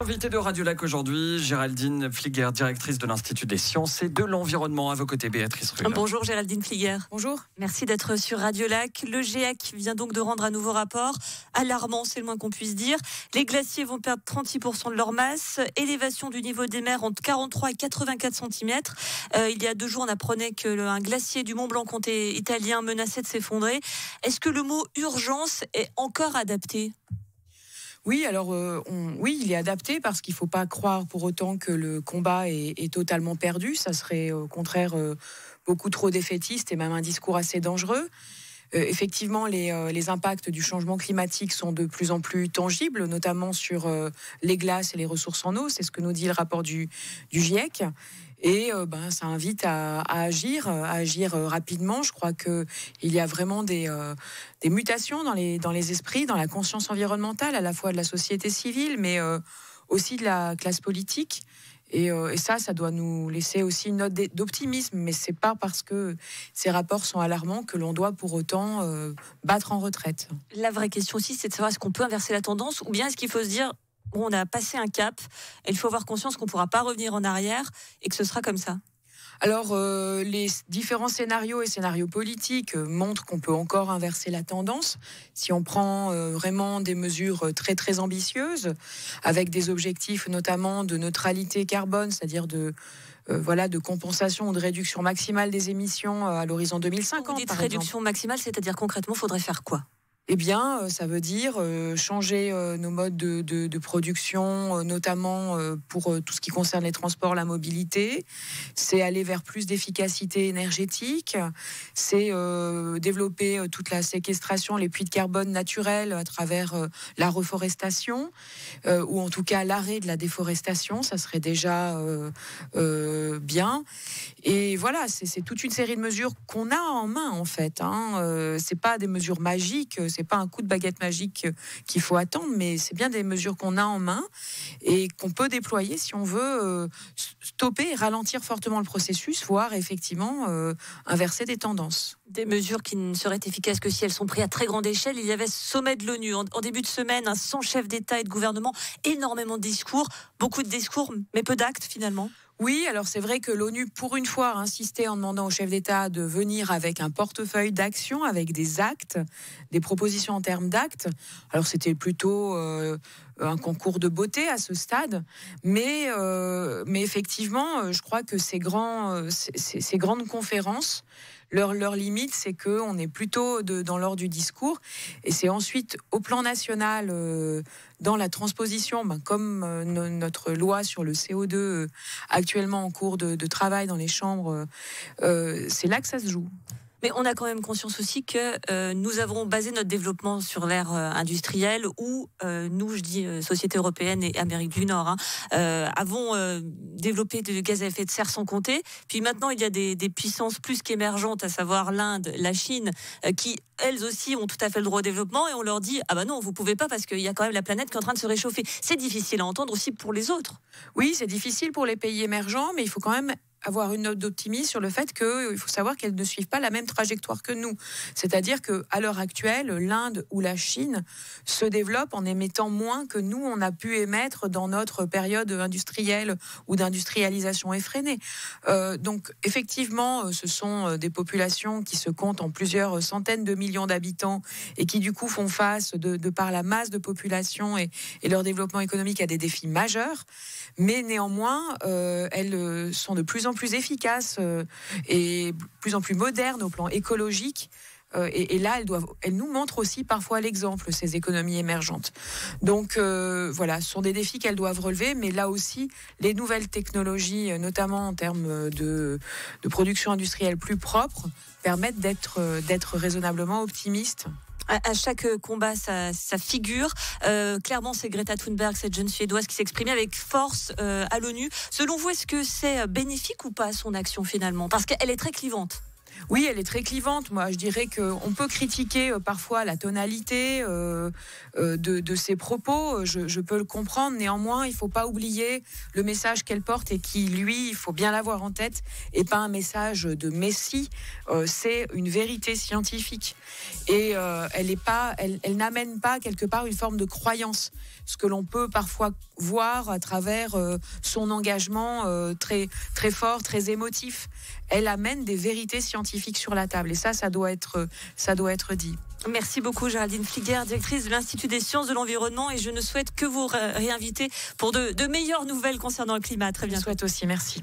Invitée de Radio Lac aujourd'hui, Géraldine Fliguer, directrice de l'Institut des sciences et de l'environnement. À vos côtés, Béatrice Rulle. Bonjour Géraldine Fliguer. Bonjour. Merci d'être sur Radio Lac. Le GIEC vient donc de rendre un nouveau rapport. Alarmant, c'est le moins qu'on puisse dire. Les glaciers vont perdre 36% de leur masse. Élévation du niveau des mers entre 43 et 84 cm. Il y a 2 jours, on apprenait qu'un glacier du Mont Blanc, comté italien, menaçait de s'effondrer. Est-ce que le mot urgence est encore adapté ? Oui, alors oui, il est adapté parce qu'il ne faut pas croire pour autant que le combat est totalement perdu. Ça serait au contraire beaucoup trop défaitiste et même un discours assez dangereux. Effectivement, les impacts du changement climatique sont de plus en plus tangibles, notamment sur les glaces et les ressources en eau. C'est ce que nous dit le rapport du GIEC. Et ça invite à agir rapidement. Je crois qu'il y a vraiment des mutations dans les esprits, dans la conscience environnementale, à la fois de la société civile, mais aussi de la classe politique. Et ça doit nous laisser aussi une note d'optimisme. Mais c'est pas parce que ces rapports sont alarmants que l'on doit pour autant battre en retraite. La vraie question aussi, c'est de savoir est-ce qu'on peut inverser la tendance ou bien est-ce qu'il faut se dire on a passé un cap et il faut avoir conscience qu'on ne pourra pas revenir en arrière et que ce sera comme ça. Alors, les différents scénarios et scénarios politiques montrent qu'on peut encore inverser la tendance si on prend vraiment des mesures très très ambitieuses avec des objectifs notamment de neutralité carbone, c'est-à-dire de compensation ou de réduction maximale des émissions à l'horizon 2050. Vous dites réduction maximale, c'est-à-dire concrètement, il faudrait faire quoi ? Eh bien, ça veut dire changer nos modes de production, notamment pour tout ce qui concerne les transports, la mobilité. C'est aller vers plus d'efficacité énergétique. C'est développer toute la séquestration, les puits de carbone naturels à travers la reforestation, ou en tout cas l'arrêt de la déforestation. Ça serait déjà bien. Et voilà, c'est toute une série de mesures qu'on a en main, en fait. C'est pas des mesures magiques. C'est pas un coup de baguette magique qu'il faut attendre, mais c'est bien des mesures qu'on a en main et qu'on peut déployer si on veut stopper et ralentir fortement le processus, voire effectivement inverser des tendances. Des mesures qui ne seraient efficaces que si elles sont prises à très grande échelle. Il y avait ce sommet de l'ONU en début de semaine, 100 chefs d'État et de gouvernement, énormément de discours, beaucoup de discours, mais peu d'actes finalement. Oui, alors c'est vrai que l'ONU, pour une fois, a insisté en demandant aux chefs d'État de venir avec un portefeuille d'actions, avec des actes, des propositions en termes d'actes. Alors c'était plutôt un concours de beauté à ce stade, mais effectivement, je crois que ces grandes conférences, leur limite, c'est qu'on est plutôt dans l'ordre du discours, et c'est ensuite au plan national, dans la transposition, comme notre loi sur le CO2 actuellement en cours de travail dans les chambres, c'est là que ça se joue. Mais on a quand même conscience aussi que nous avons basé notre développement sur l'ère industrielle où nous, je dis société européenne et Amérique du Nord, avons développé de gaz à effet de serre sans compter. Puis maintenant, il y a des puissances plus qu'émergentes, à savoir l'Inde, la Chine, qui elles aussi ont tout à fait le droit au développement et on leur dit ah bah non, vous pouvez pas parce qu'il y a quand même la planète qui est en train de se réchauffer. C'est difficile à entendre aussi pour les autres. Oui, c'est difficile pour les pays émergents, mais il faut quand même avoir une note d'optimisme sur le fait qu'il faut savoir qu'elles ne suivent pas la même trajectoire que nous. C'est-à-dire qu'à l'heure actuelle, l'Inde ou la Chine se développent en émettant moins que nous, on a pu émettre dans notre période industrielle ou d'industrialisation effrénée. Donc, effectivement, ce sont des populations qui se comptent en plusieurs centaines de millions d'habitants et qui, du coup, font face, de par la masse de population et leur développement économique, à des défis majeurs. Mais néanmoins, elles sont de plus en plus efficaces et de plus en plus modernes au plan écologique. Et là, elles nous montrent aussi parfois l'exemple, ces économies émergentes. Donc voilà, ce sont des défis qu'elles doivent relever, mais là aussi, les nouvelles technologies, notamment en termes de production industrielle plus propre, permettent d'être raisonnablement optimistes. À chaque combat, sa figure. Clairement, c'est Greta Thunberg, cette jeune Suédoise qui s'exprimait avec force à l'ONU. Selon vous, est-ce que c'est bénéfique ou pas son action finalement ? Parce qu'elle est très clivante. Oui, elle est très clivante. Moi, je dirais qu'on peut critiquer parfois la tonalité de ses propos. Je peux le comprendre. Néanmoins, il ne faut pas oublier le message qu'elle porte et qui, lui, il faut bien l'avoir en tête, et pas un message de messie. C'est une vérité scientifique. Et elle n'amène pas quelque part une forme de croyance. Ce que l'on peut parfois voir à travers son engagement très, très fort, très émotif. Elle amène des vérités scientifiques sur la table. Et ça doit être dit. Merci beaucoup Géraldine Fliguer, directrice de l'Institut des sciences de l'environnement, et je ne souhaite que vous réinviter pour de meilleures nouvelles concernant le climat. À très bientôt. Je souhaite aussi, merci.